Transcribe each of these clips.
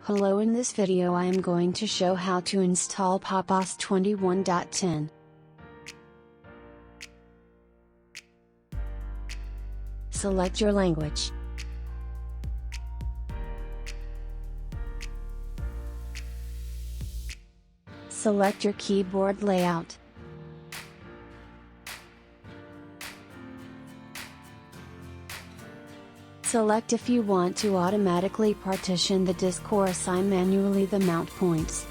Hello, in this video I am going to show how to install Ubuntu 21.10. Select your language. Select your keyboard layout. Select if you want to automatically partition the disk or assign manually the mount points.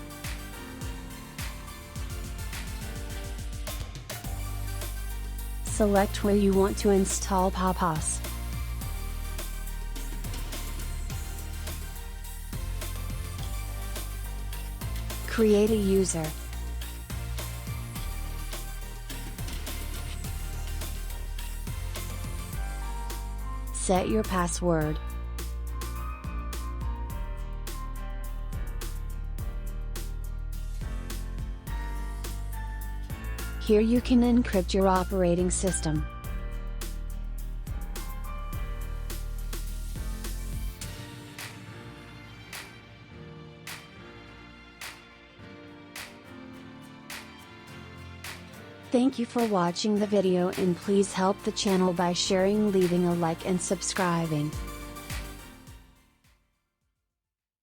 Select where you want to install Ubuntu. Create a user. Set your password. Here you can encrypt your operating system. Thank you for watching the video, and please help the channel by sharing, leaving a like and subscribing.